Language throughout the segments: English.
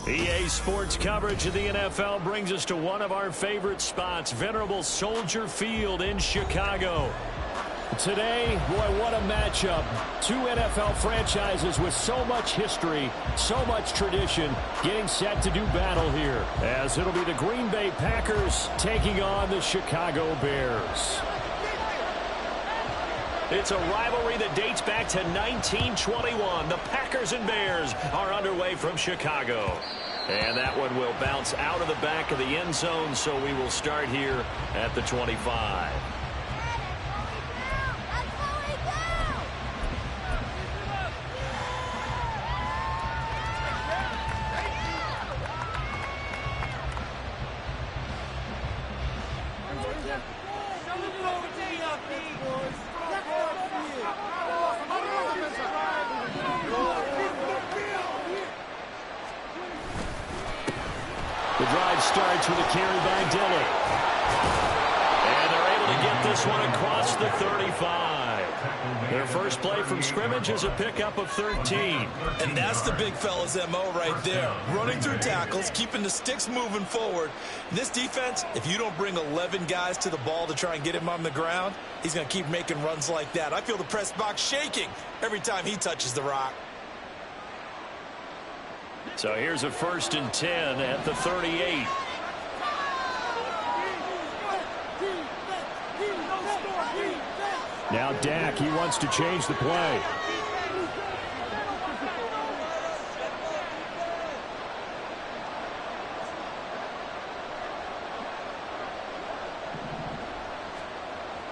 EA Sports coverage of the NFL brings us to one of our favorite spots, venerable Soldier Field in Chicago. Today, boy, what a matchup. Two NFL franchises with so much history, so much tradition, getting set to do battle here, as it'll be the Green Bay Packers taking on the Chicago Bears. It's a rivalry that dates back to 1921. The Packers and Bears are underway from Chicago. And that one will bounce out of the back of the end zone, so we will start here at the 25. The drive starts with a carry by Dillon. And they're able to get this one across the 35. Their first play from scrimmage is a pickup of 13. And that's the big fella's MO right there. Running through tackles, keeping the sticks moving forward. This defense, if you don't bring 11 guys to the ball to try and get him on the ground, he's going to keep making runs like that. I feel the press box shaking every time he touches the rock. So here's a 1st and 10 at the 38. Now Dak, he wants to change the play.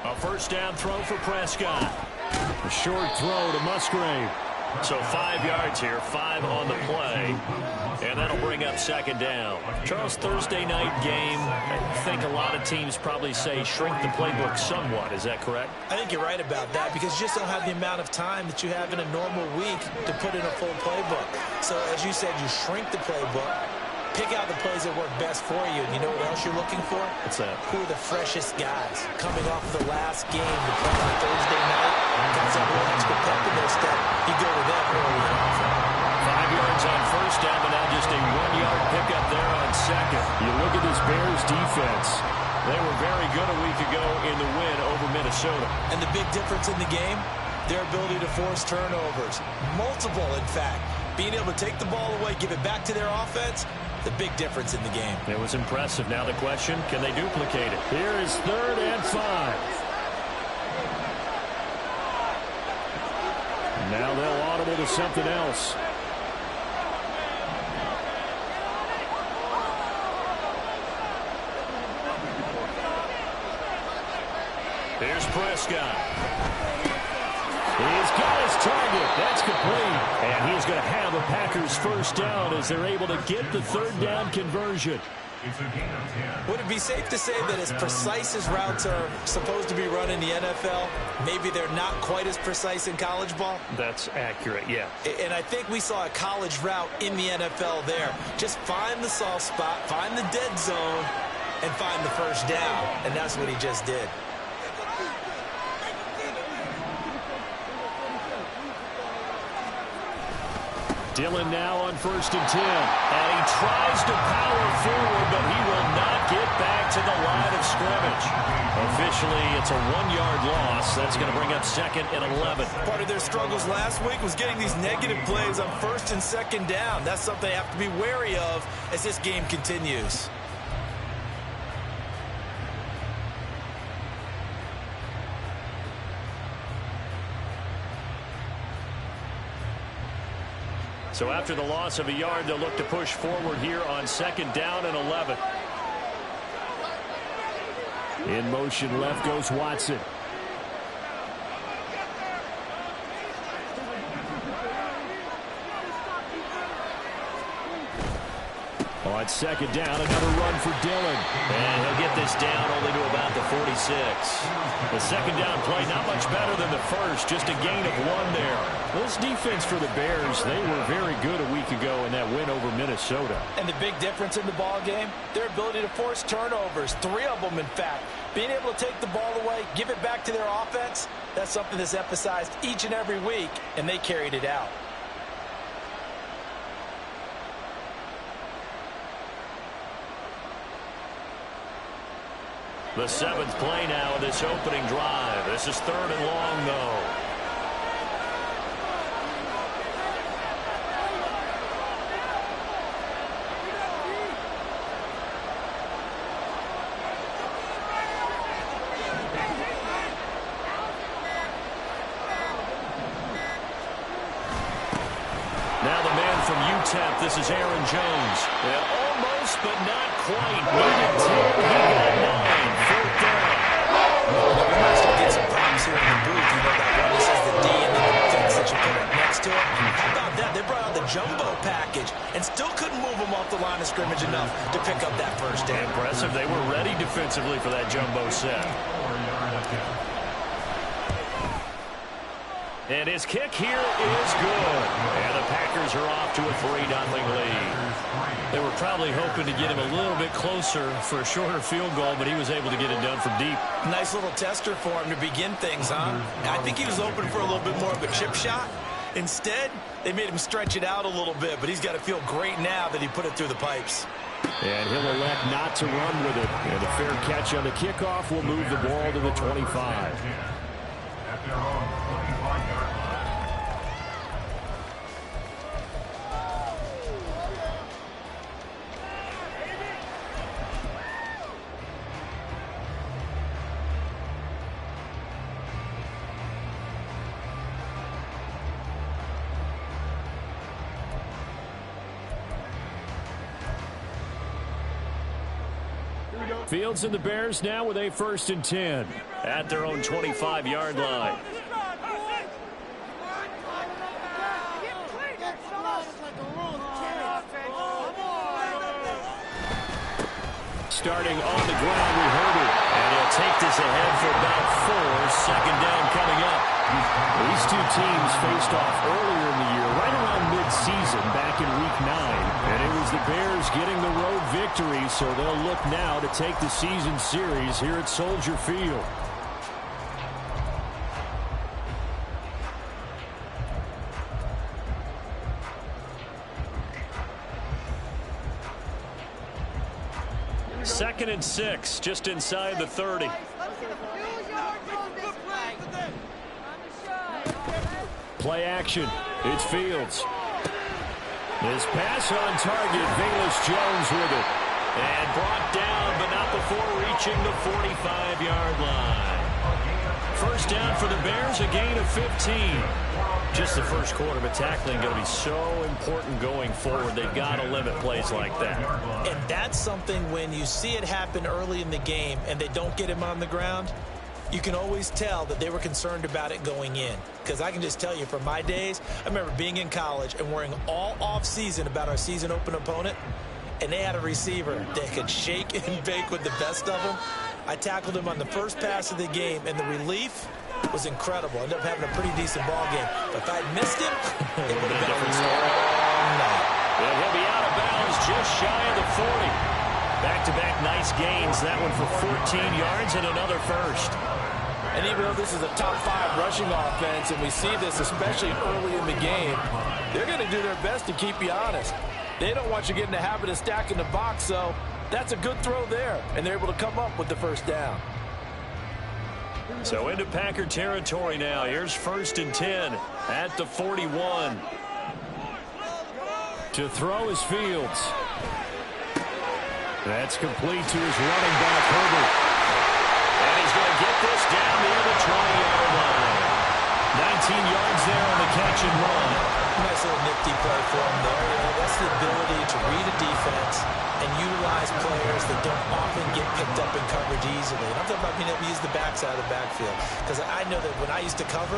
A 1st down throw for Prescott. A short throw to Musgrave. So 5 yards here, 5 on the play, and that'll bring up 2nd down. Charles, Thursday night game, I think a lot of teams probably say shrink the playbook somewhat. Is that correct? I think you're right about that because you just don't have the amount of time that you have in a normal week to put in a full playbook. So as you said, you shrink the playbook, pick out the plays that work best for you, and you know what else you're looking for? What's that? Who are the freshest guys coming off the last game to play on Thursday night? Guys have a little extra pep in their step. You go to them early and often. 5 yards on 1st down, but now just a 1-yard pickup there on 2nd. You look at this Bears defense. They were very good a week ago in the win over Minnesota. And the big difference in the game, their ability to force turnovers. Multiple, in fact. Being able to take the ball away, give it back to their offense, the big difference in the game. It was impressive. Now the question, can they duplicate it? Here is 3rd and 5. Now they'll audible to something else. Here's Prescott. He's got his target. That's complete. And he's going to have a Packers 1st down as they're able to get the 3rd down conversion. Would it be safe to say that as precise as routes are supposed to be run in the NFL, maybe they're not quite as precise in college ball? That's accurate, yeah. And I think we saw a college route in the NFL there. Just find the soft spot, find the dead zone, and find the 1st down. And that's what he just did. Dillon now on 1st and 10. And he tries to power forward, but he will not get back to the line of scrimmage. Officially, it's a 1-yard loss. That's going to bring up 2nd and 11. Part of their struggles last week was getting these negative plays on 1st and 2nd down. That's something they have to be wary of as this game continues. So after the loss of a yard, they'll look to push forward here on 2nd down and 11. In motion left goes Watson. On 2nd down, another run for Dillon. And he'll get this down only to about the 46. The 2nd down play, not much better than the first, just a gain of 1 there. This defense for the Bears, they were very good a week ago in that win over Minnesota. And the big difference in the ball game, their ability to force turnovers, 3 of them in fact. Being able to take the ball away, give it back to their offense, that's something that's emphasized each and every week, and they carried it out. The 7th play now of this opening drive. This is 3rd and long, though. Now the man from UTEP, this is Aaron Jones. Yeah, almost, but not quite. Needed 10, he got 9. 4th down. We might start getting some problems here in the booth. You know that one that says the D and then the things that you put up next to it. How about that? They brought out the jumbo package and still couldn't move them off the line of scrimmage enough to pick up that first down. Impressive. They were ready defensively for that jumbo set. And his kick here is good. And the Packers are off to a 3-0 lead. They were probably hoping to get him a little bit closer for a shorter field goal, but he was able to get it done from deep. Nice little tester for him to begin things, huh? I think he was open for a little bit more of a chip shot. Instead, they made him stretch it out a little bit, but he's got to feel great now that he put it through the pipes. And he'll elect not to run with it. And a fair catch on the kickoff will move the ball to the 25. Fields and the Bears now with a 1st and 10 at their own 25-yard line. Starting on the ground, we heard it. And he'll take this ahead for about 4. 2nd down coming up. These two teams faced off earlier in the year, right around mid-season, back in Week 9. And it was the Bears getting the road victory, so they'll look now to take the season series here at Soldier Field. Second and 6, just inside the 30. Play action. It's Fields. His pass on target. Velus-Jones with it. And brought down, but not before reaching the 45-yard line. 1st down for the Bears, a gain of 15. Just the first quarter, but tackling going to be so important going forward. They've got to limit plays like that. And that's something when you see it happen early in the game and they don't get him on the ground, you can always tell that they were concerned about it going in. Because I can just tell you from my days, I remember being in college and worrying all off-season about our season open opponent, and they had a receiver that could shake and bake with the best of them. I tackled him on the first pass of the game, and the relief was incredible. Ended up having a pretty decent ball game. But if I'd missed him, it would have been a long night. And he'll be out of bounds just shy of the 40. Back-to-back nice gains. That one for 14 yards and another first. And even though this is a top 5 rushing offense, and we see this especially early in the game, they're going to do their best to keep you honest. They don't want you getting the habit of stacking the box, so that's a good throw there. And they're able to come up with the first down. So into Packer territory now. Here's 1st and 10 at the 41. To throw is Fields. That's complete to his running back, Herbert. And he's going to get this down near the 20-yard line. 19 yards there on the catch and run. Nice little nifty play for him there. You know, that's the ability to read a defense and utilize players that don't often get picked up in coverage easily. And I'm talking about being able to use the backside of the backfield. Because I know that when I used to cover,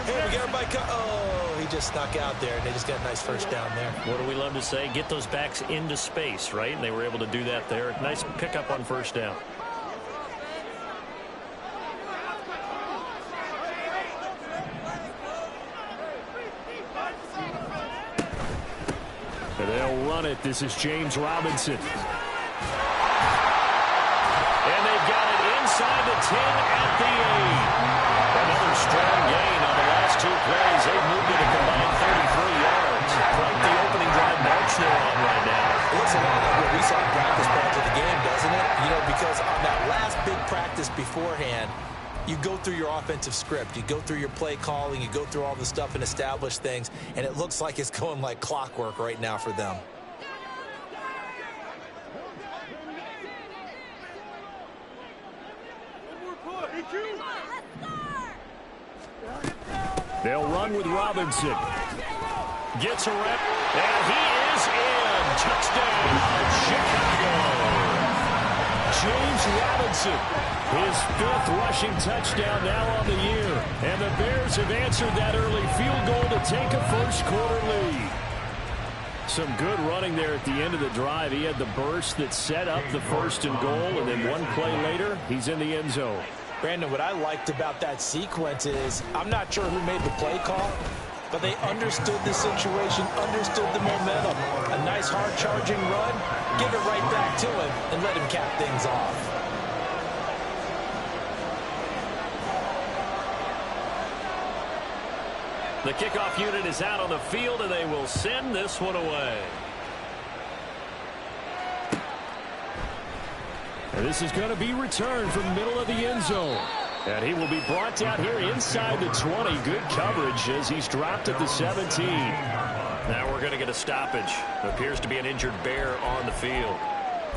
hey, we got everybody oh, he just snuck out there, and they just got a nice first down there. What do we love to say? Get those backs into space, right? And they were able to do that there. Nice pickup on first down. And they'll run it. This is James Robinson. And they've got it inside the 10 at the 8. Another strong gain on the last 2 plays. They've moved it a combined 33 yards. Quite the opening drive march they're on right now. It looks a lot like what we saw in practice prior to the game, doesn't it? You know, because because on that last big practice beforehand, you go through your offensive script. You go through your play calling. You go through all the stuff and establish things, and it looks like it's going like clockwork right now for them. They'll run with Robinson. Gets a rep, and he is in. Touchdown, Chicago. James Robinson, his 5th rushing touchdown now on the year. And the Bears have answered that early field goal to take a first-quarter lead. Some good running there at the end of the drive. He had the burst that set up the 1st and goal, and then one play later, he's in the end zone. Brandon, what I liked about that sequence is I'm not sure who made the play call, but they understood the situation, understood the momentum. A nice hard-charging run, give it right back to him, and let him cap things off. The kickoff unit is out on the field, and they will send this one away. And this is going to be returned from the middle of the end zone. And he will be brought down here inside the 20. Good coverage as he's dropped at the 17. Now we're going to get a stoppage. Appears to be an injured Bear on the field.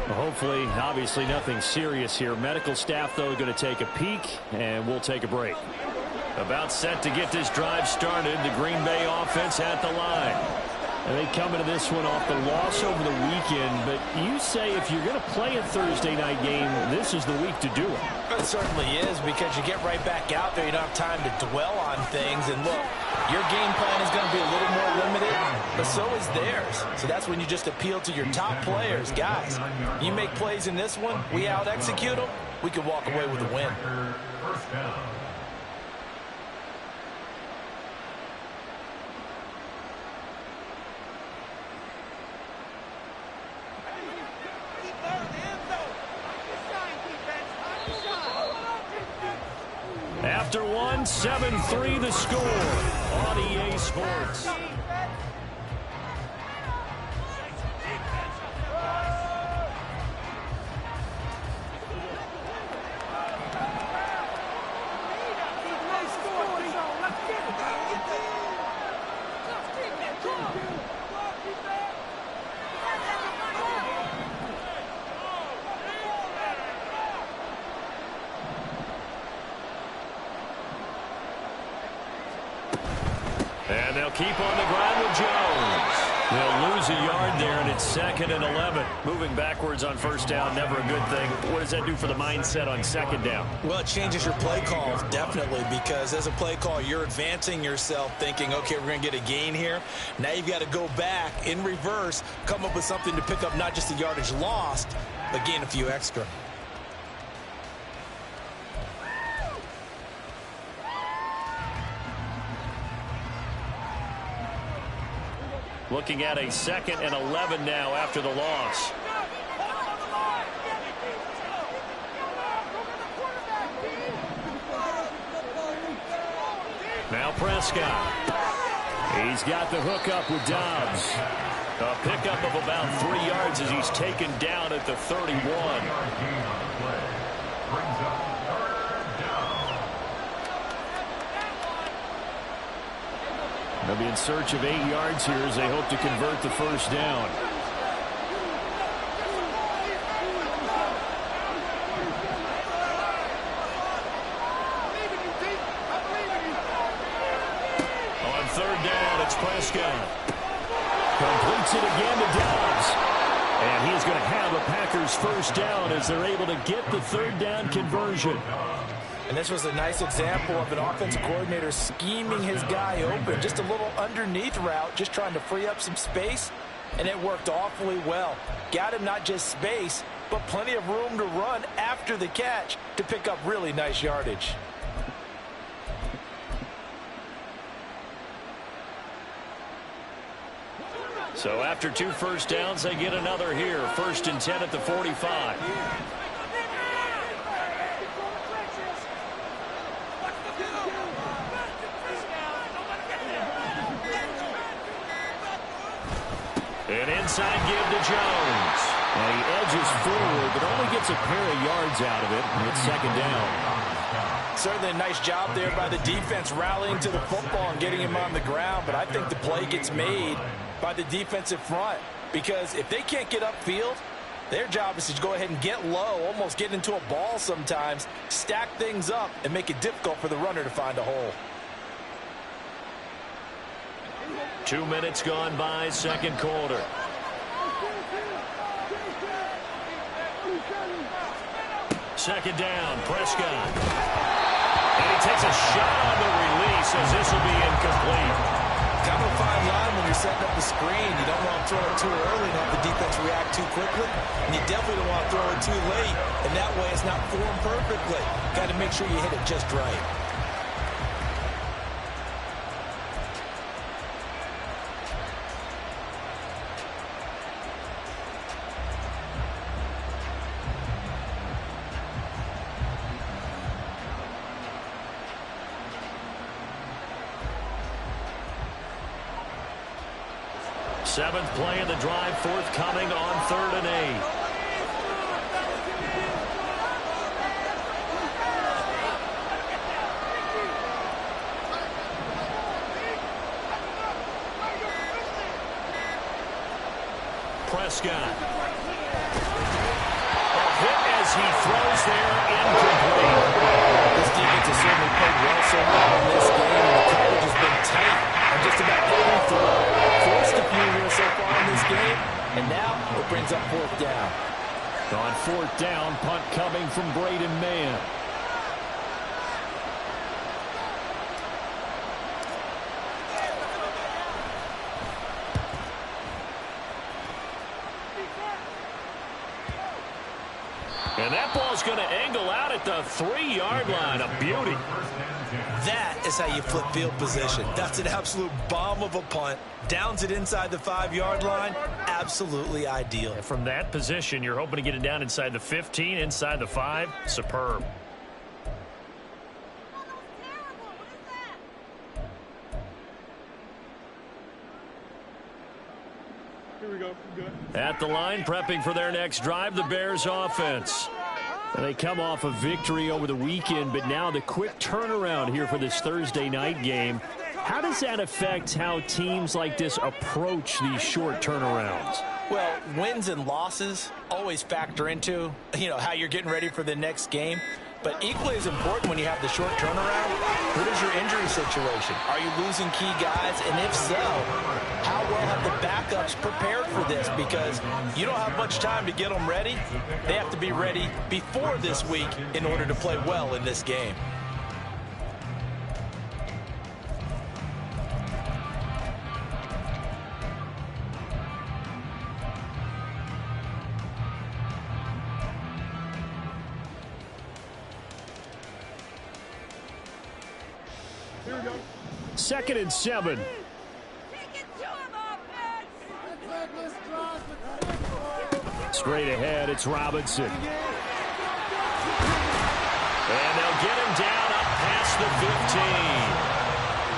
Well, hopefully, obviously nothing serious here. Medical staff, though, going to take a peek, and we'll take a break. About set to get this drive started. The Green Bay offense at the line. And they come into this one off the loss over the weekend. But you say if you're going to play a Thursday night game, this is the week to do it. It certainly is, because you get right back out there. You don't have time to dwell on things. And look, your game plan is going to be a little more limited, but so is theirs. So that's when you just appeal to your top players. Guys, you make plays in this one, we out-execute them, we can walk away with a win. After one, 7-3 the score on EA Sports. And they'll keep on the ground with Jones. They'll lose a yard there, and it's 2nd and 11. Moving backwards on first down, never a good thing. What does that do for the mindset on 2nd down? Well, it changes your play call, definitely, because as a play call, you're advancing yourself thinking, okay, we're going to get a gain here. Now you've got to go back in reverse, come up with something to pick up not just the yardage lost, but gain a few extra. Looking at a 2nd and 11 now after the loss. Now Prescott. He's got the hook up with Dobbs. A pickup of about 3 yards as he's taken down at the 31. They'll be in search of 8 yards here as they hope to convert the first down. On 3rd down, it's Prescott. Completes it again to Dobbs. And he's going to have a Packers first down as they're able to get the 3rd down conversion. And this was a nice example of an offensive coordinator scheming his guy open. Just a little underneath route, just trying to free up some space, and it worked awfully well. Got him not just space, but plenty of room to run after the catch to pick up really nice yardage. So after 2 first downs, they get another here. 1st and 10 at the 45. An inside give to Jones. And he edges forward, but only gets a pair of yards out of it. And it's second down. Certainly a nice job there by the defense rallying to the football and getting him on the ground. But I think the play gets made by the defensive front. Because if they can't get upfield, their job is to go ahead and get low, almost get into a ball sometimes, stack things up, and make it difficult for the runner to find a hole. 2 minutes gone by, second quarter. Second down, Prescott. And he takes a shot on the release as this will be incomplete. Kind of a fine line when you're setting up the screen. You don't want to throw it too early and have the defense react too quickly. And you definitely don't want to throw it too late. And that way it's not formed perfectly. Got to make sure you hit it just right. Seventh play of the drive forthcoming on 3rd and 8. Prescott. A hit as he throws there, incomplete. This defense has certainly played well so far in this game. The coverage has been tight on just about every throw. Forced a few here so far in this game, and now it brings up 4th down. On 4th down, punt coming from Braden Mann. And that ball's going to angle out at the 3-yard line. A beauty. That is how you flip field position. That's an absolute bomb of a punt. Downs it inside the 5-yard line. Absolutely ideal. And from that position, you're hoping to get it down inside the 15, inside the 5. Superb. Here we go. Good. At the line, prepping for their next drive, the Bears offense. They come off a victory over the weekend, but now the quick turnaround here for this Thursday night game. How does that affect how teams like this approach these short turnarounds? Well, wins and losses always factor into, how you're getting ready for the next game. But equally as important when you have the short turnaround, what is your injury situation? Are you losing key guys? And if so, how well have the backups prepared for this? Because you don't have much time to get them ready. They have to be ready before this week in order to play well in this game. Here we go. 2nd and 7. Straight ahead, it's Robinson. And they'll get him down up past the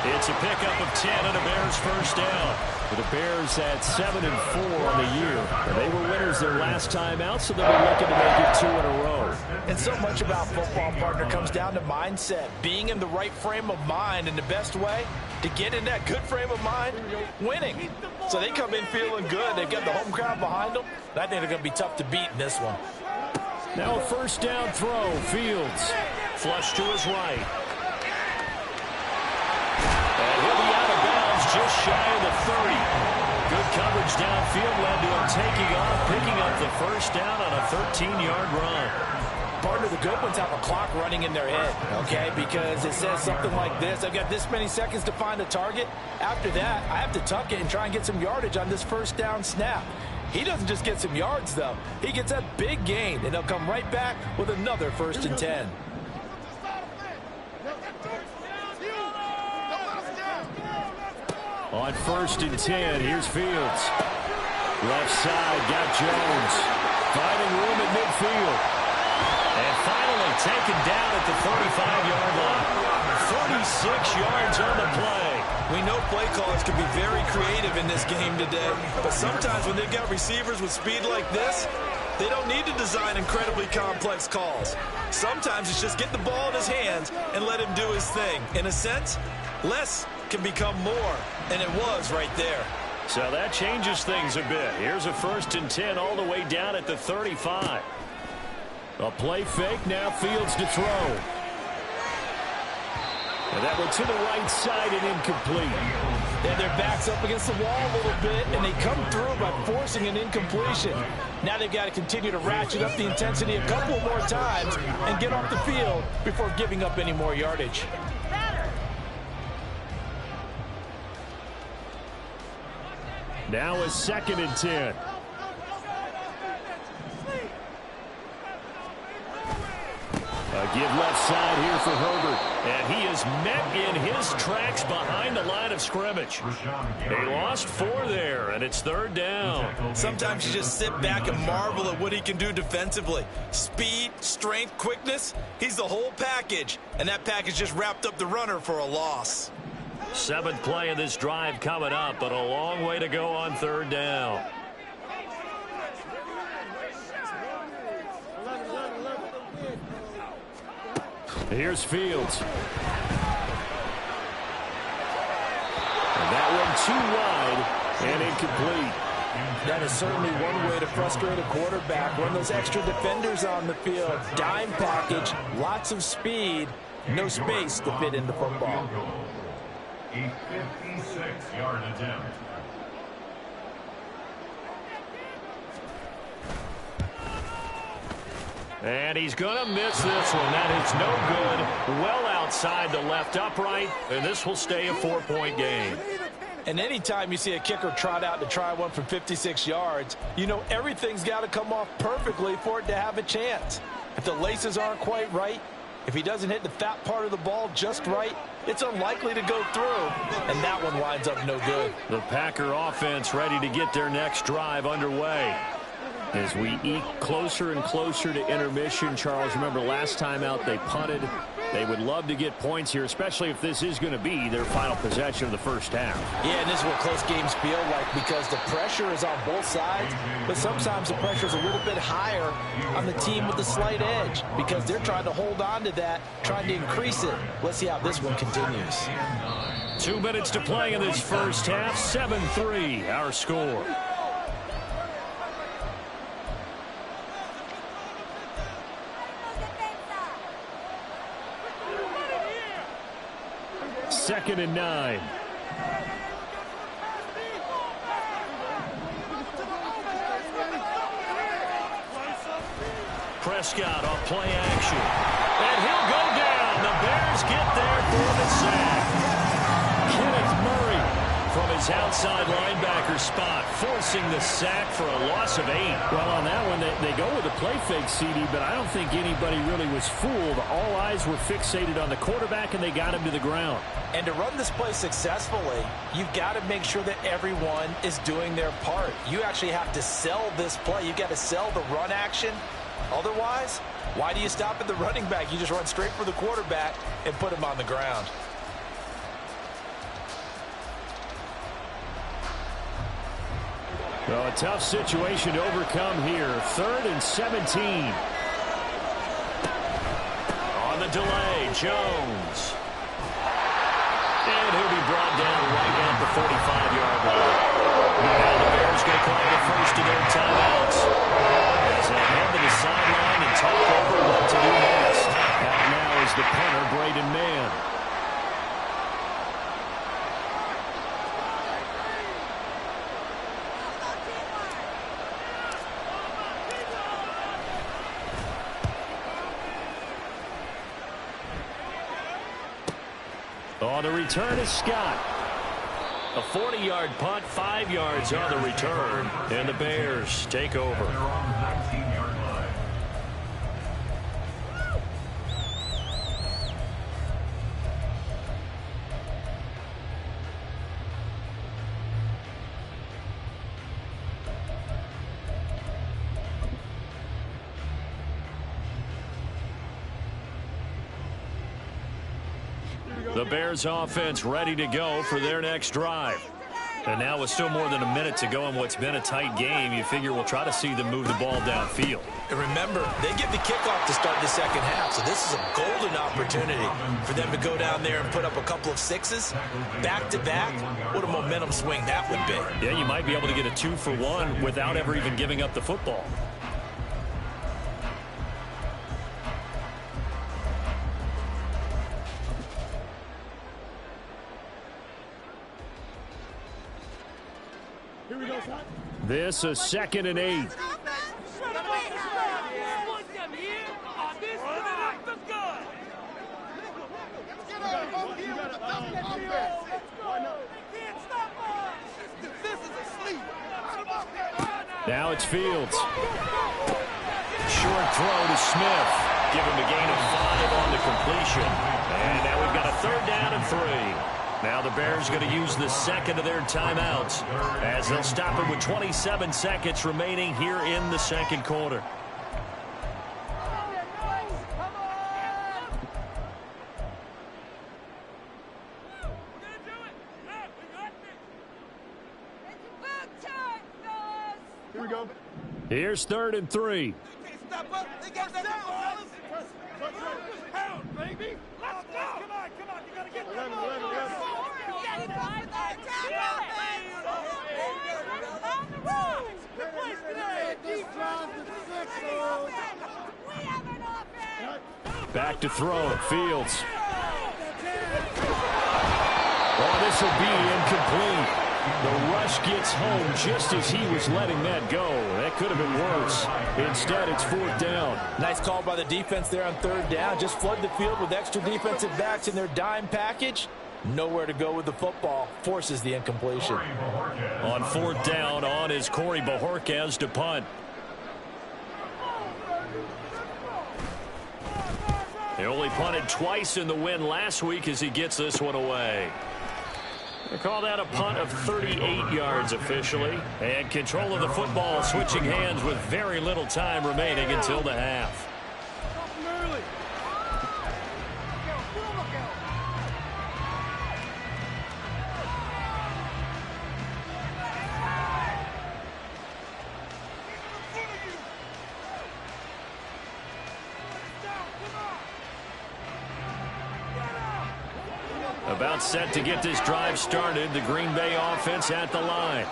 15. It's a pickup of 10 and a Bears first down. The Bears at 7-4 on the year. And they were winners their last time out, so they'll be looking to make it 2 in a row. And so much about football, partner, comes down to mindset. Being in the right frame of mind, and the best way to get in that good frame of mind, winning. So they come in feeling good. They've got the home crowd behind them. And I think they're going to be tough to beat in this one. Now a first down throw. Fields. Flush to his right. And he'll be out of bounds just shy of the 30. Good coverage downfield led to him taking off, picking up the first down on a 13-yard run. Partner, the good ones have a clock running in their head, okay? Because it says something like this. I've got this many seconds to find a target. After that, I have to tuck it and try and get some yardage on this first down snap. He doesn't just get some yards, though. He gets a big gain, and he'll come right back with another 1st and 10. On 1st and 10, here's Fields. Left side, got Jones. Finding room at midfield. And finally taken down at the 35-yard line. 36 yards on the play. We know play callers can be very creative in this game today, but sometimes when they've got receivers with speed like this, they don't need to design incredibly complex calls. Sometimes it's just get the ball in his hands and let him do his thing. In a sense, less can become more, and it was right there. So that changes things a bit. Here's a 1st and 10 all the way down at the 35. A play fake, now Fields to throw. And that one to the right side and incomplete. And their back's up against the wall a little bit, and they come through by forcing an incompletion. Now they've got to continue to ratchet up the intensity a couple more times and get off the field before giving up any more yardage. Now a 2nd and 10. A give left side here for Herbert. And he is met in his tracks behind the line of scrimmage. They lost 4 there, and it's 3rd down. Sometimes you just sit back and marvel at what he can do defensively. Speed, strength, quickness, he's the whole package. And that package just wrapped up the runner for a loss. 7th play of this drive coming up, but a long way to go on 3rd down. Here's Fields. And that one too wide and incomplete. That is certainly one way to frustrate a quarterback. Run those extra defenders on the field. Dime package, lots of speed, no space to fit in the football. A 56-yard attempt. And he's going to miss this one. That is no good. Well outside the left upright. And this will stay a 4-point game. And anytime you see a kicker trot out to try one from 56 yards, you know everything's got to come off perfectly for it to have a chance. If the laces aren't quite right, if he doesn't hit the fat part of the ball just right, it's unlikely to go through. And that one winds up no good. The Packer offense ready to get their next drive underway. As we eke closer and closer to intermission, Charles, remember last time out they punted. They would love to get points here, especially if this is going to be their final possession of the first half. Yeah, and this is what close games feel like because the pressure is on both sides, but sometimes the pressure is a little bit higher on the team with the slight edge because they're trying to hold on to that, trying to increase it. Let's see how this one continues. 2 minutes to play in this first half. 7-3, our score. Second and 9. Prescott on play action. And he'll go down. The Bears get there for the sack. Kenneth Murray from his outside linebacker spot, forcing the sack for a loss of 8. Well, on that one, they go with a play fake, CD, but I don't think anybody really was fooled. All eyes were fixated on the quarterback, and they got him to the ground. And to run this play successfully, you've got to make sure that everyone is doing their part. You actually have to sell this play. You've got to sell the run action. Otherwise, why do you stop at the running back? You just run straight for the quarterback and put him on the ground. Well, a tough situation to overcome here. 3rd and 17. On the delay, Jones. And he'll be brought down right at the 45-yard line. Now the Bears going to call the first of their timeouts. As they head to the sideline and talk over what to do next. Out now is the punter, Braden Mann. On the return is Scott. A 40-yard punt, 5 yards on the return, and the Bears take over. The Bears offense ready to go for their next drive. And now with still more than a minute to go in what's been a tight game, you figure we'll try to see them move the ball downfield. And remember, they get the kickoff to start the second half, so this is a golden opportunity for them to go down there and put up a couple of sixes back-to-back. What a momentum swing that would be. Yeah, you might be able to get a 2-for-1 without ever even giving up the football. Here we go, son. This is 2nd and 8. Now it's Fields. Short throw to Smith. Give him a gain of 5 on the completion. And now we've got a 3rd down and 3. Now the Bears going to use the second of their timeouts as they'll stop it with 27 seconds remaining here in the second quarter. Here we go. Here's 3rd and 3. Back to throw. Fields. Oh, this will be incomplete. The rush gets home just as he was letting that go. That could have been worse. Instead, it's 4th down. Nice call by the defense there on 3rd down. Just flood the field with extra defensive backs in their dime package. Nowhere to go with the football. Forces the incompletion. On 4th down, on is Corey Bojorquez to punt. He only punted twice in the win last week as he gets this one away. They call that a punt of 38 yards officially. And control of the football switching hands with very little time remaining until the half. About set to get this drive started. The Green Bay offense at the line.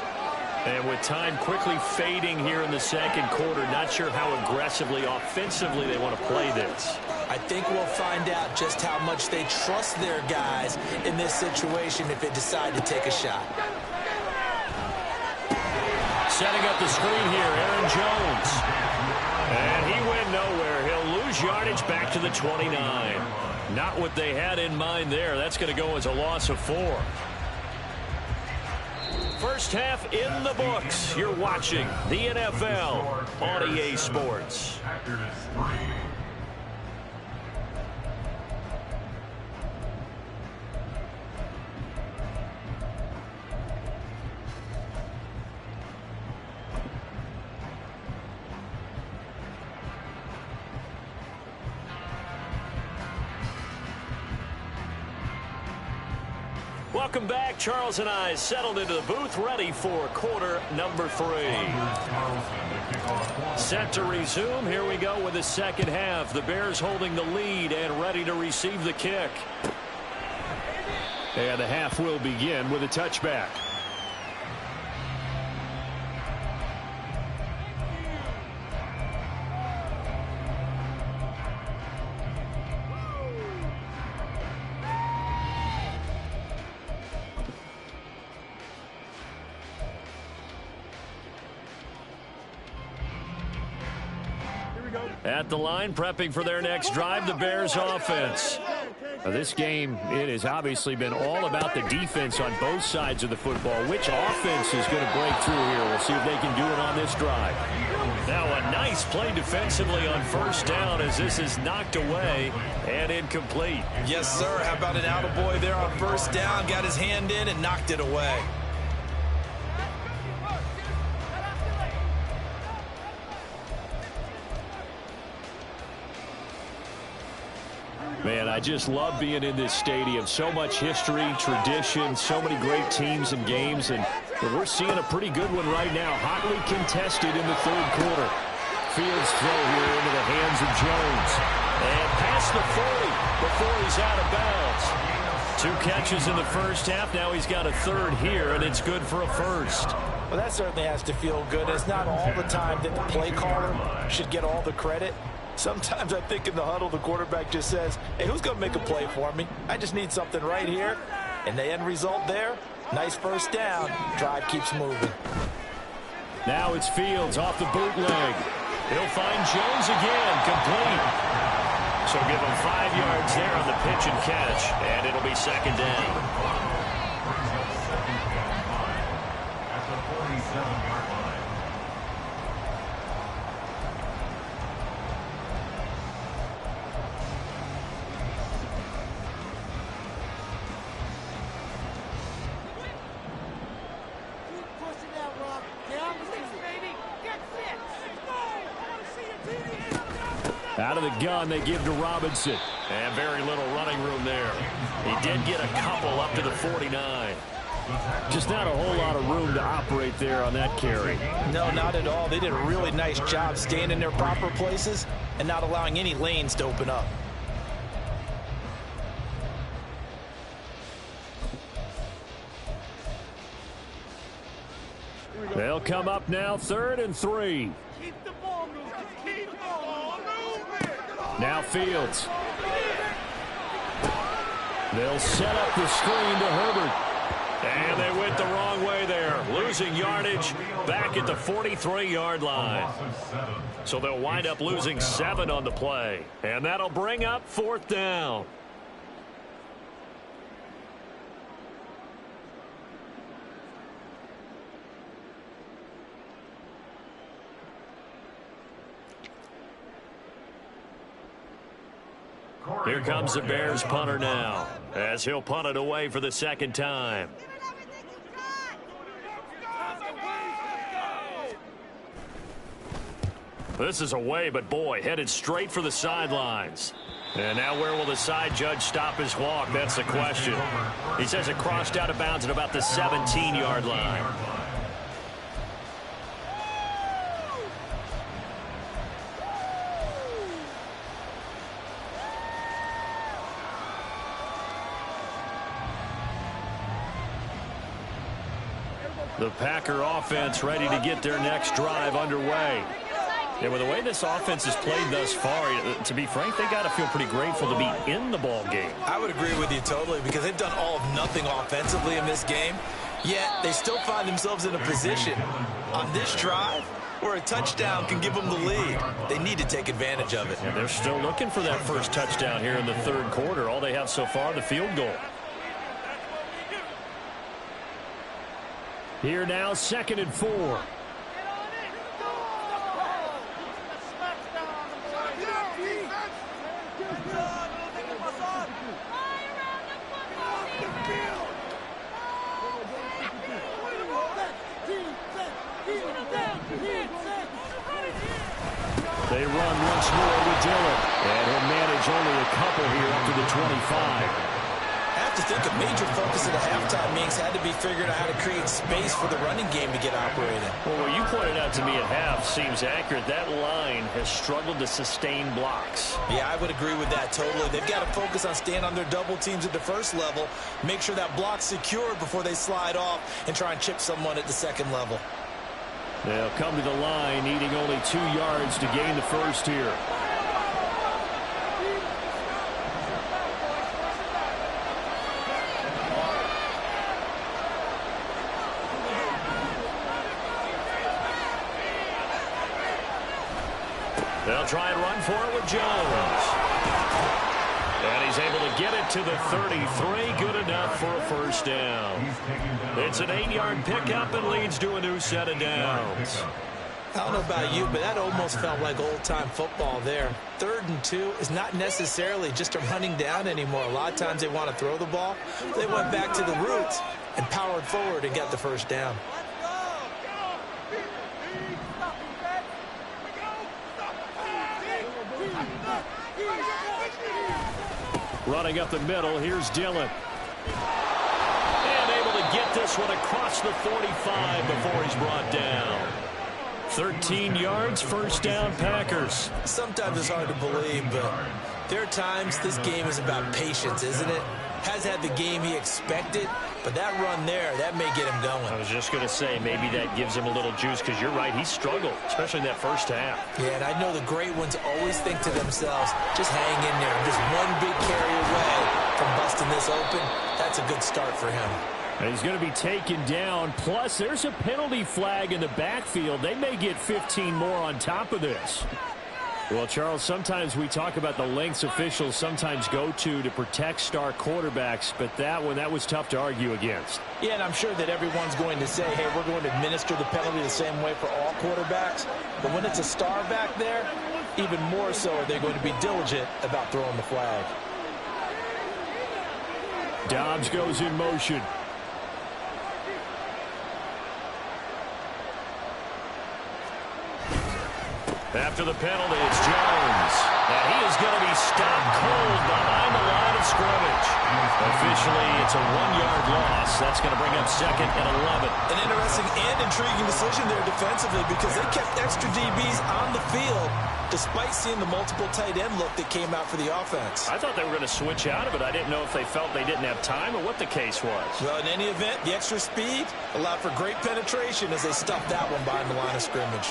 And with time quickly fading here in the second quarter, not sure how aggressively, offensively they want to play this. I think we'll find out just how much they trust their guys in this situation if they decide to take a shot. Setting up the screen here, Aaron Jones. And he went nowhere. He'll lose yardage back to the 29. Not what they had in mind there. That's going to go as a loss of 4. First half in the books. You're watching the NFL on EA Sports. Welcome back. Charles and I settled into the booth, ready for quarter number 3. Set to resume. Here we go with the second half. The Bears holding the lead and ready to receive the kick. And the half will begin with a touchback. At the line, prepping for their next drive, the Bears offense. Now, this game, it has obviously been all about the defense on both sides of the football. Which offense is going to break through here? We'll see if they can do it on this drive. Now a nice play defensively on first down as this is knocked away and incomplete. Yes, sir. How about an attaboy there on first down? Got his hand in and knocked it away. Man, I just love being in this stadium. So much history, tradition, so many great teams and games, and we're seeing a pretty good one right now. Hotly contested in the third quarter. Fields throw here into the hands of Jones. And past the 40 before he's out of bounds. 2 catches in the first half. Now he's got a third here, and it's good for a first. Well, that certainly has to feel good. It's not all the time that the play caller should get all the credit. Sometimes I think in the huddle, the quarterback just says, hey, who's going to make a play for me? I just need something right here. And the end result there, nice first down. Drive keeps moving. Now it's Fields off the bootleg. He'll find Jones again, complete. So give him 5 yards there on the pitch and catch, and it'll be second down. At the 47-yard line. Out of the gun, they give to Robinson. And very little running room there. He did get a couple up to the 49. Just not a whole lot of room to operate there on that carry. No, not at all. They did a really nice job staying in their proper places and not allowing any lanes to open up. They'll come up now, 3rd and 3. Now Fields. They'll set up the screen to Herbert. And they went the wrong way there. Losing yardage back at the 43-yard line. So they'll wind up losing 7 on the play. And that'll bring up 4th down. Here comes the Bears punter now, as he'll punt it away for the 2nd time. This is away, but boy, headed straight for the sidelines. And now where will the side judge stop his walk? That's the question. He says it crossed out of bounds at about the 17-yard line. The Packer offense ready to get their next drive underway. Yeah, with the way this offense has played thus far, to be frank, they got to feel pretty grateful to be in the ball game. I would agree with you totally because they've done all of nothing offensively in this game, yet they still find themselves in a position on this drive where a touchdown can give them the lead. They need to take advantage of it. Yeah, they're still looking for that first touchdown here in the 3rd quarter. All they have so far, the field goal. Here now, 2nd and 4. They run once more with Dillon. And he'll manage only a couple here up to the 25. I have to think a major focus of the halftime meetings had to be figuring out how to create space for the running game to get operating. Well, what you pointed out to me at half seems accurate. That line has struggled to sustain blocks. Yeah, I would agree with that totally. They've got to focus on staying on their double teams at the first level, make sure that block's secured before they slide off and try and chip someone at the 2nd level. They'll come to the line, needing only 2 yards to gain the first here. They'll try and run for it with Jones. And he's able to get it to the 33. Good enough for a first down. It's an 8-yard pickup and leads to a new set of downs. I don't know about you, but that almost felt like old-time football there. 3rd and 2 is not necessarily just a running down anymore. A lot of times they want to throw the ball. They went back to the roots and powered forward and got the first down. Running up the middle, here's Dillon. And able to get this one across the 45 before he's brought down. 13 yards, first down, Packers. Sometimes it's hard to believe, but there are times this game is about patience, isn't it? Has had the game he expected, but that run there, that may get him going. I was just going to say, maybe that gives him a little juice, because you're right, he struggled, especially in that first half. Yeah, and I know the great ones always think to themselves, just hang in there. Just one big carry away from busting this open. That's a good start for him. And he's going to be taken down. Plus, there's a penalty flag in the backfield. They may get 15 more on top of this. Well, Charles, sometimes we talk about the lengths officials sometimes go to protect star quarterbacks, but that was tough to argue against. Yeah, and I'm sure that everyone's going to say, hey, we're going to administer the penalty the same way for all quarterbacks. But when it's a star back there, even more so are they going to be diligent about throwing the flag. Dobbs goes in motion. After the penalty, it's Jones. And he is going to be stopped cold behind the line of scrimmage. Officially, it's a 1-yard loss. That's going to bring up second and 11. An interesting and intriguing decision there defensively, because they kept extra DBs on the field despite seeing the multiple tight end look that came out for the offense. I thought they were going to switch out of it. I didn't know if they felt they didn't have time or what the case was. Well, in any event, the extra speed allowed for great penetration as they stuffed that one behind the line of scrimmage.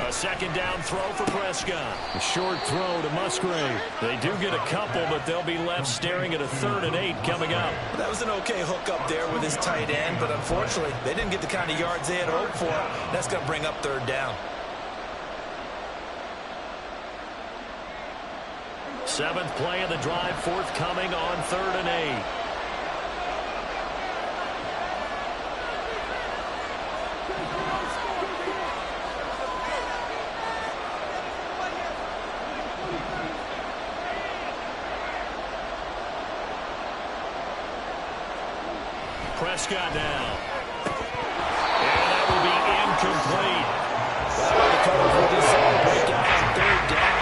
A second down throw for Prescott. A short throw to Musgrave. They do get a couple, but they'll be left staring at a 3rd and 8 coming up. Well, that was an okay hook up there with his tight end, but unfortunately, they didn't get the kind of yards they had hoped for. That's going to bring up 3rd down. 7th play of the drive, forthcoming on 3rd and 8. Prescott now. And that will be incomplete. The coverage we just saw break down on 3rd down.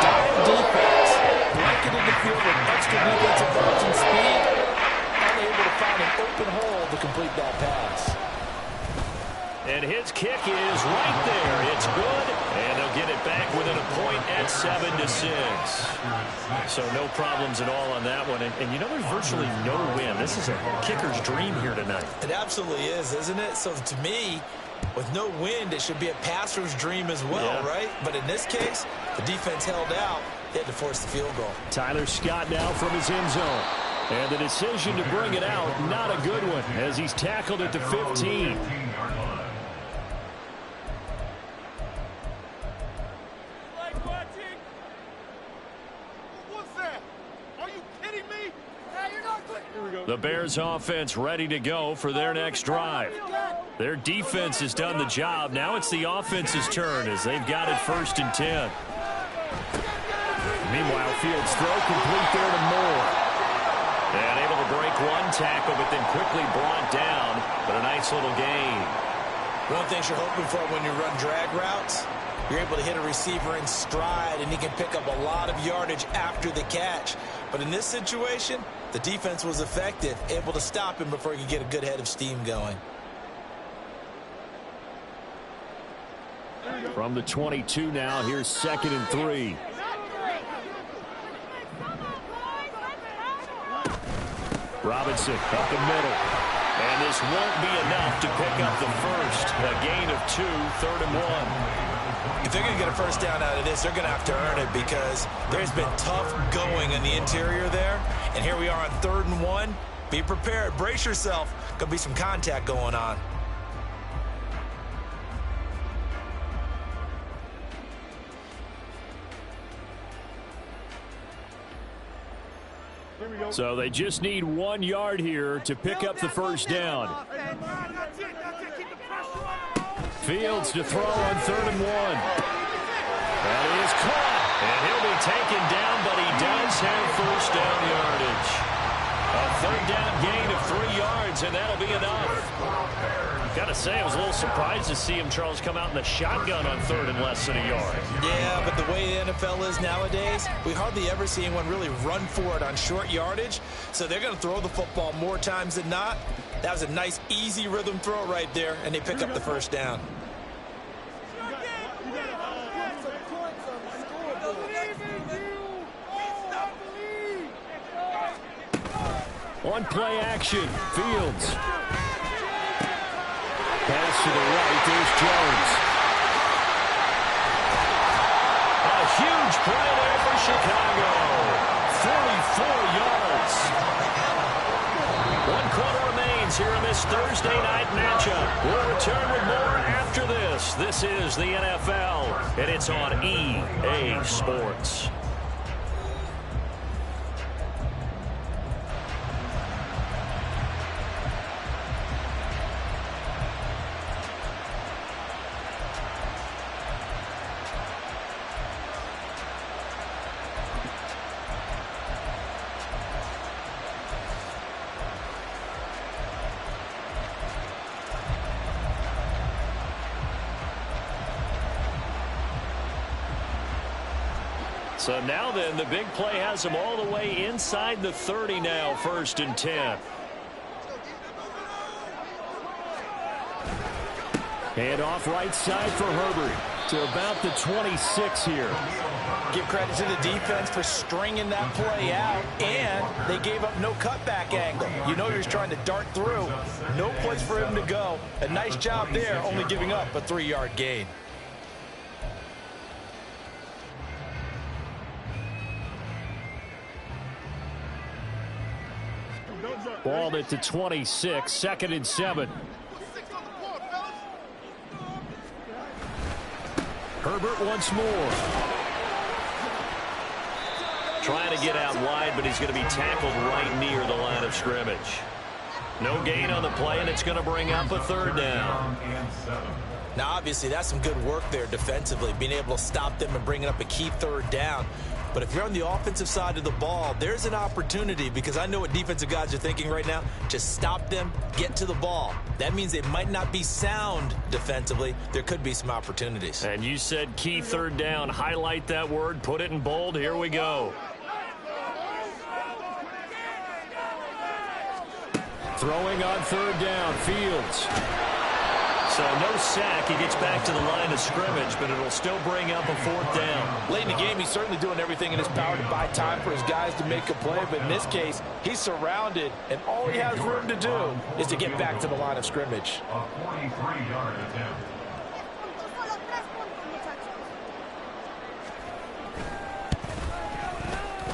Dire defense. Blanketed the field with extra defensive backs and speed. Unable to find an open hole to complete that pass. And his kick is right there. It's good. And they'll get it back within a point at 7-6. So no problems at all on that one. And you know, there's virtually no win. This is a kicker's dream here tonight. It absolutely is, isn't it? So to me, with no wind, it should be a passer's dream as well, right? But in this case, the defense held out. They had to force the field goal. Tyler Scott now from his end zone. And the decision to bring it out, not a good one, as he's tackled at the 15. The Bears offense ready to go for their next drive. Their defense has done the job. Now it's the offense's turn as they've got it 1st and 10. Meanwhile, Fields throw complete there to Moore. And able to break one tackle, but then quickly brought down. But a nice little gain. One of the things you're hoping for when you run drag routes, you're able to hit a receiver in stride, and he can pick up a lot of yardage after the catch. But in this situation, the defense was effective, able to stop him before he could get a good head of steam going. From the 22 now, here's 2nd and 3. Robinson up the middle. And this won't be enough to pick up the first. A gain of 2, 3rd and 1. If they're going to get a first down out of this, they're going to have to earn it, because there's been tough going in the interior there. And here we are on 3rd and 1. Be prepared. Brace yourself. Going to be some contact going on. So they just need 1 yard here to pick up the first down. Fields to throw on 3rd and 1. That is caught. And he'll be taken down, but he does have first down yardage. A 3rd down gain of 3 yards, and that'll be enough. Got to say, I was a little surprised to see him, Charles, come out in the shotgun on 3rd and less than a yard. Yeah, but the way the NFL is nowadays, we hardly ever see anyone really run for it on short yardage. So they're going to throw the football more times than not. That was a nice, easy rhythm throw right there, and they pick up the first down. On play action, Fields. Pass to the right, there's Jones. A huge play there for Chicago. 44 yards. 1 quarter remains here in this Thursday night matchup. We'll return with more after this. This is the NFL, and it's on EA Sports. So now then, the big play has them all the way inside the 30 now, 1st and 10. Hand off right side for Herbert to about the 26 here. Give credit to the defense for stringing that play out, and they gave up no cutback angle. You know he was trying to dart through. No place for him to go. A nice job there, only giving up a 3-yard gain. Ball at the 26, 2nd and 7. Herbert once more. Trying to get out wide, but he's going to be tackled right near the line of scrimmage. No gain on the play, and it's going to bring up a 3rd down. Now, obviously, that's some good work there defensively, being able to stop them and bringing up a key 3rd down. But if you're on the offensive side of the ball, there's an opportunity, because I know what defensive guys are thinking right now. Just stop them, get to the ball. That means they might not be sound defensively. There could be some opportunities. And you said key 3rd down. Highlight that word, put it in bold. Here we go. Throwing on 3rd down, Fields. So no sack. He gets back to the line of scrimmage, but it'll still bring up a 4th down. Late in the game, he's certainly doing everything in his power to buy time for his guys to make a play. But in this case, he's surrounded, and all he has room to do is to get back to the line of scrimmage. A 43-yard attempt.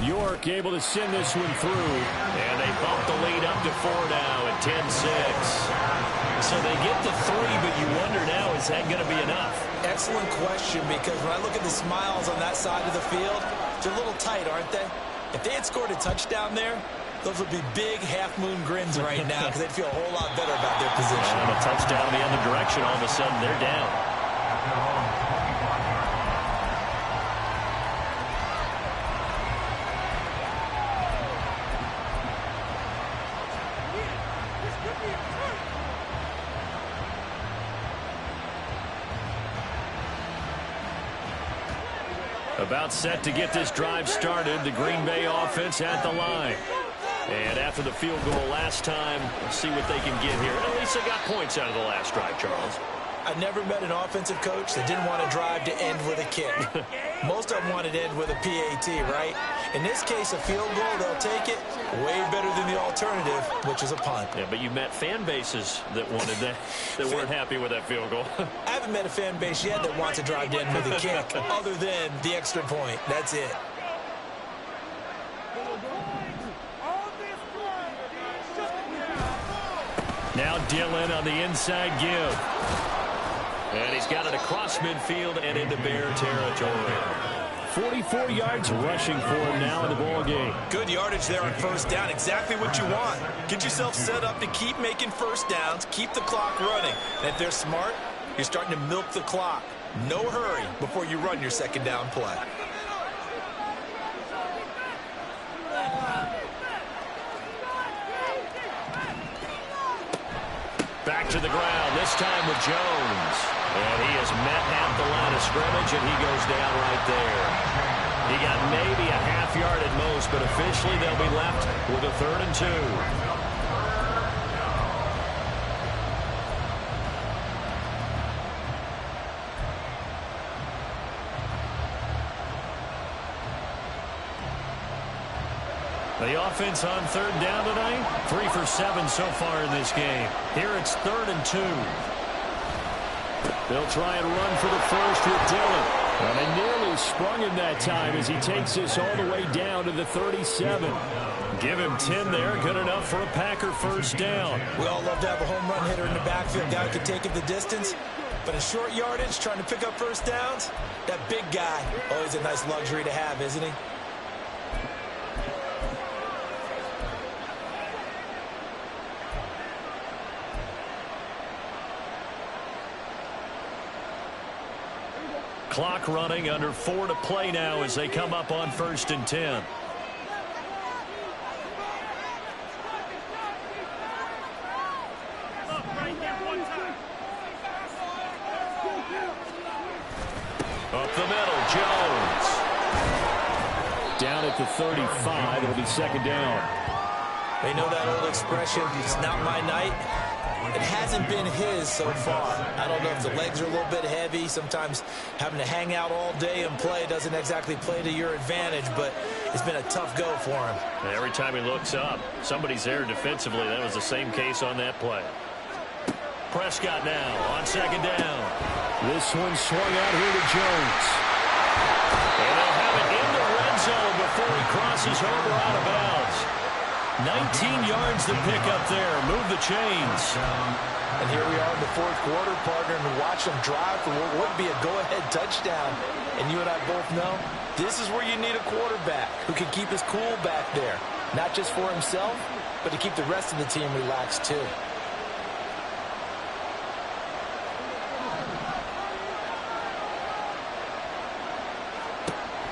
York able to send this one through. And they bump the lead up to 4 now at 10-6. So they get the 3, but you wonder now, is that going to be enough? Excellent question, because when I look at the smiles on that side of the field, they're a little tight, aren't they? If they had scored a touchdown there, those would be big half-moon grins right now, because they'd feel a whole lot better about their position. And a touchdown in the other direction, all of a sudden they're down. About set to get this drive started. The Green Bay offense at the line. And after the field goal last time, we'll see what they can get here. At least they got points out of the last drive, Charles. I never met an offensive coach that didn't want to drive to end with a kick. Most of them wanted to end with a PAT, right? In this case, a field goal, they'll take it. Way better than the alternative, which is a punt. Yeah, but you met fan bases that wanted that, that weren't happy with that field goal. I haven't met a fan base yet that wants to drive to end with a kick, other than the extra point. That's it. Now Dillon on the inside give. And he's got it across midfield and into Bear territory. 44 yards rushing for him now in the ball game. Good yardage there on 1st down. Exactly what you want. Get yourself set up to keep making 1st downs, keep the clock running. And if they're smart, you're starting to milk the clock. No hurry before you run your 2nd down play. Back to the ground, this time with Jones. And he is met at the line of scrimmage, and he goes down right there. He got maybe a half yard at most, but officially they'll be left with a 3rd and 2. The offense on 3rd down tonight, 3 for 7 so far in this game. Here it's 3rd and 2. They'll try and run for the first with Dillon. And they nearly sprung him that time as he takes this all the way down to the 37. Give him 10 there, good enough for a Packer first down. We all love to have a home run hitter in the backfield, guy who can take it the distance. But in short yardage, trying to pick up first downs, that big guy, always a nice luxury to have, isn't he? Clock running, under 4 to play now as they come up on 1st and 10. Up the middle, Jones. Down at the 35, it'll be 2nd down. They know that old expression, it's not my night. It hasn't been his so far. I don't know if the legs are a little bit heavy. Sometimes having to hang out all day and play doesn't exactly play to your advantage, but it's been a tough go for him. And every time he looks up, somebody's there defensively. That was the same case on that play. Prescott now on 2nd down. This one swung out here to Jones. And they'll have it in the red zone before he crosses over out of bounds. 19 yards to pick up there. Move the chains. And here we are in the 4th quarter, partner, and watch them drive for what would be a go-ahead touchdown. And you and I both know this is where you need a quarterback who can keep his cool back there. Not just for himself, but to keep the rest of the team relaxed too.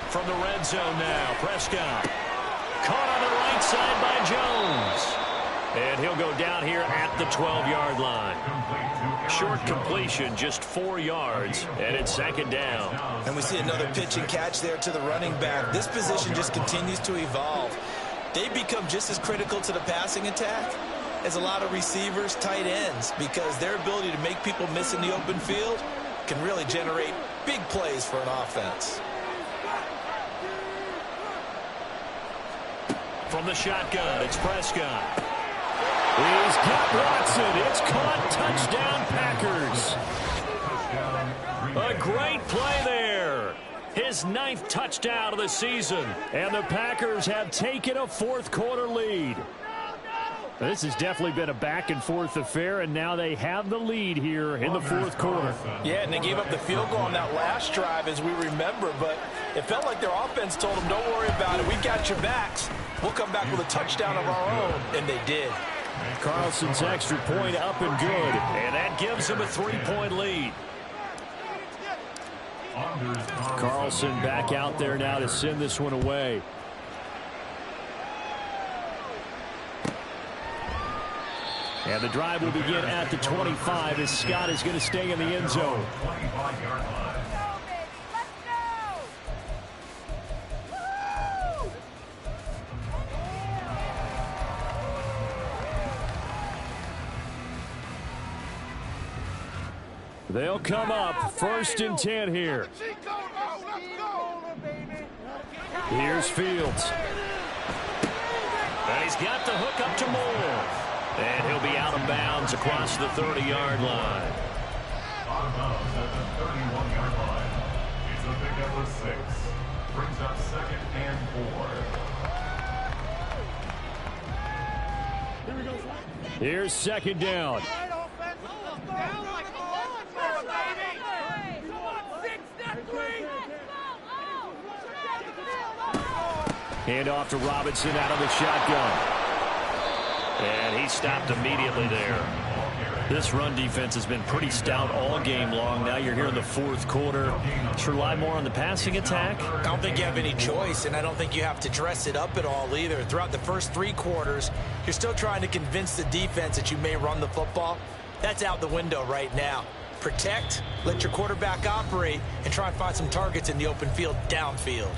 From the red zone now, Prescott. Caught on the right side by Jones. And he'll go down here at the 12-yard line. Short completion, just 4 yards, and it's 2nd down. And we see another pitch and catch there to the running back. This position just continues to evolve. They become just as critical to the passing attack as a lot of receivers, tight ends, because their ability to make people miss in the open field can really generate big plays for an offense. From the shotgun, it's Prescott. He's got Watson. It's caught. Touchdown, Packers. A great play there. His 9th touchdown of the season. And the Packers have taken a 4th quarter lead. This has definitely been a back-and-forth affair, and now they have the lead here in the 4th quarter. Yeah, and they gave up the field goal on that last drive, as we remember, but it felt like their offense told them, don't worry about it, we got your backs. We'll come back with a touchdown of our own, and they did. Carlson's extra point up and good, and that gives them a 3-point lead. Carlson back out there now to send this one away. And the drive will begin at the 25 as Scott is going to stay in the end zone. They'll come up 1st and 10 here. Here's Fields. And he's got the hook up to Moore. And he'll be out of bounds across the 30-yard line. Out of bounds at the 31-yard line. It's a pickup of 6. Brings up 2nd and 4. Here's 2nd down. Hand off to Robinson out of the shotgun. And he stopped immediately there. This run defense has been pretty stout all game long. Now you're here in the 4th quarter. To rely more on the passing attack? I don't think you have any choice, and I don't think you have to dress it up at all either. Throughout the first 3 quarters, you're still trying to convince the defense that you may run the football. That's out the window right now. Protect, let your quarterback operate, and try and find some targets in the open field downfield.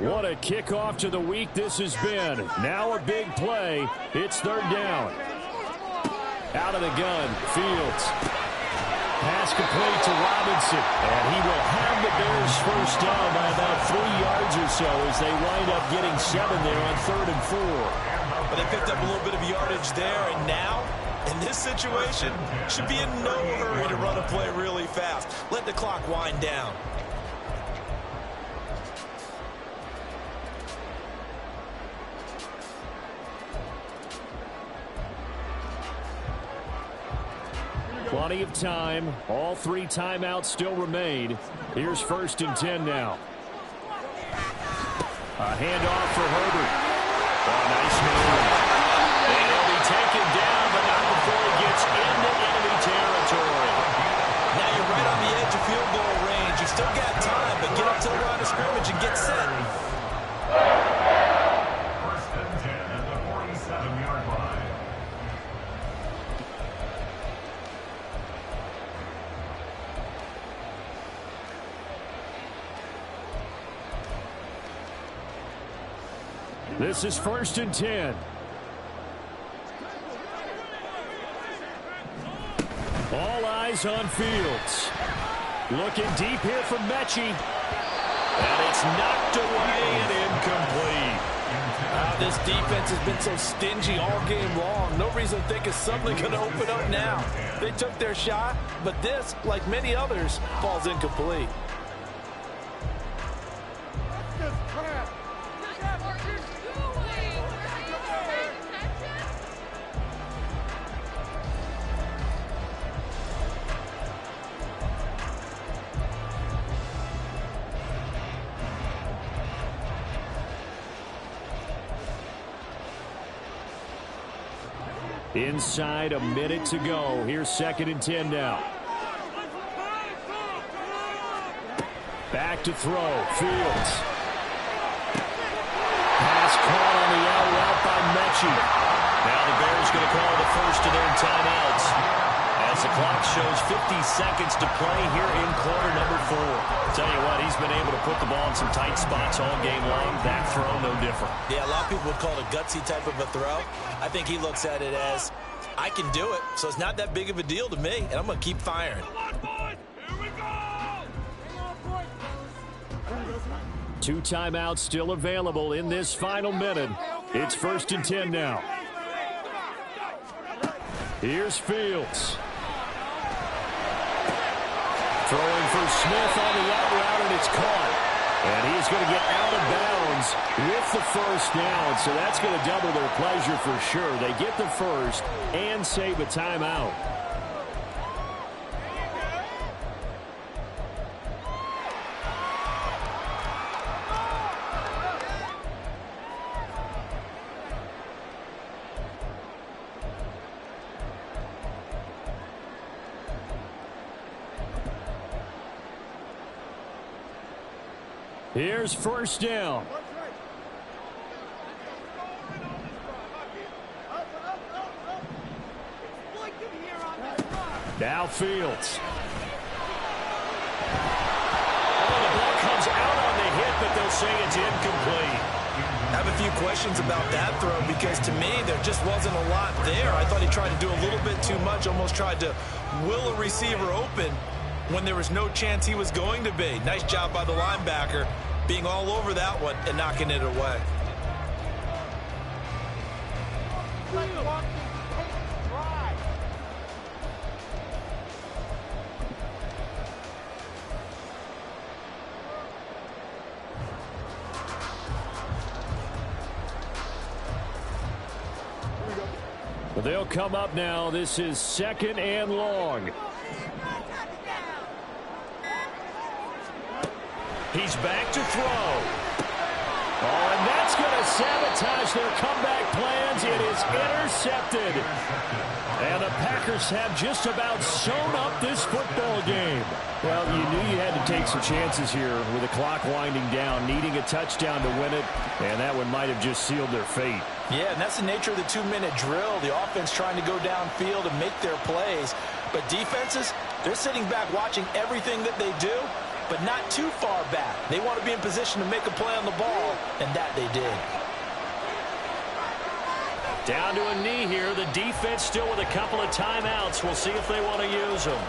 What a kickoff to the week this has been. Now a big play. It's third down. Out of the gun, Fields. Pass complete to Robinson. And he will have the Bears first down by about 3 yards or so as they wind up getting 7 there on 3rd and 4. But they picked up a little bit of yardage there, and now, in this situation, should be in no hurry to run a play really fast. Let the clock wind down. Plenty of time. All 3 timeouts still remain. Here's 1st and 10 now. A handoff for Herbert. Oh, nice move. And he'll be taken down, but not before he gets into enemy territory. Now you're right on the edge of field goal range. You still got time, but get up to the line of scrimmage and get set. 1st and 10 at the 47-yard line. This is 1st and 10. All eyes on Fields. Looking deep here from Mechie. And it's knocked away and incomplete. This defense has been so stingy all game long. No reason to think it's suddenly going to open up now. They took their shot, but this, like many others, falls incomplete. Inside a minute to go. Here's 2nd and 10 now. Back to throw. Fields. Pass caught on the out route by Mechie. Now the Bears going to call the first of their timeouts. As the clock shows 50 seconds to play here in quarter number 4. Tell you what, he's been able to put the ball in some tight spots all game long. That throw, no different. Yeah, a lot of people would call it a gutsy type of a throw. I think he looks at it as, I can do it, so it's not that big of a deal to me, and I'm going to keep firing. Two timeouts still available in this final minute. It's 1st and 10 now. Here's Fields. Throwing for Smith on the out route, and it's caught. And he's going to get out of bounds with the first down. So that's going to double their pleasure for sure. They get the first and save a timeout. Here's 1st down. Now Fields. Oh, the ball comes out on the hit, but they'll say it's incomplete. I have a few questions about that throw because to me there just wasn't a lot there. I thought he tried to do a little bit too much, almost tried to will a receiver open when there was no chance he was going to be. Nice job by the linebacker being all over that one and knocking it away. They'll come up now. This is 2nd and long. He's back to throw. Oh, and that's going to sabotage their comeback plans. It is intercepted. And the Packers have just about sewn up this football game. Well, you knew you had to take some chances here with the clock winding down, needing a touchdown to win it, and that one might have just sealed their fate. Yeah, and that's the nature of the 2-minute drill. The offense trying to go downfield and make their plays. But defenses, they're sitting back watching everything that they do, but not too far back. They want to be in position to make a play on the ball, and that they did. Down to a knee here. The defense still with a couple of timeouts. We'll see if they want to use them.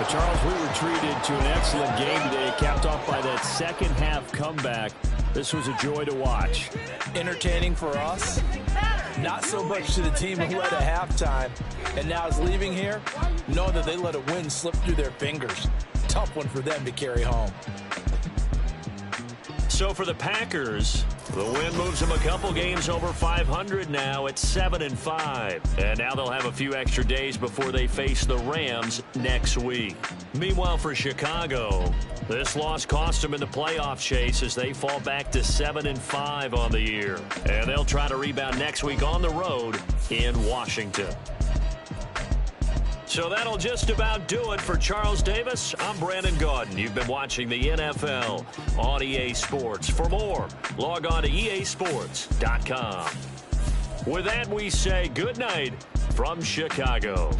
Charles, we were treated to an excellent game today, capped off by that second half comeback. This was a joy to watch. Entertaining for us, not so much to the team who led at halftime and now is leaving here, knowing that they let a win slip through their fingers. Tough one for them to carry home. So for the Packers, the win moves them a couple games over 500 now at 7-5. And now they'll have a few extra days before they face the Rams next week. Meanwhile, for Chicago, this loss cost them in the playoff chase as they fall back to 7-5 on the year. And they'll try to rebound next week on the road in Washington. So that'll just about do it for Charles Davis. I'm Brandon Gaudin. You've been watching the NFL on EA Sports. For more, log on to easports.com. With that, we say good night from Chicago.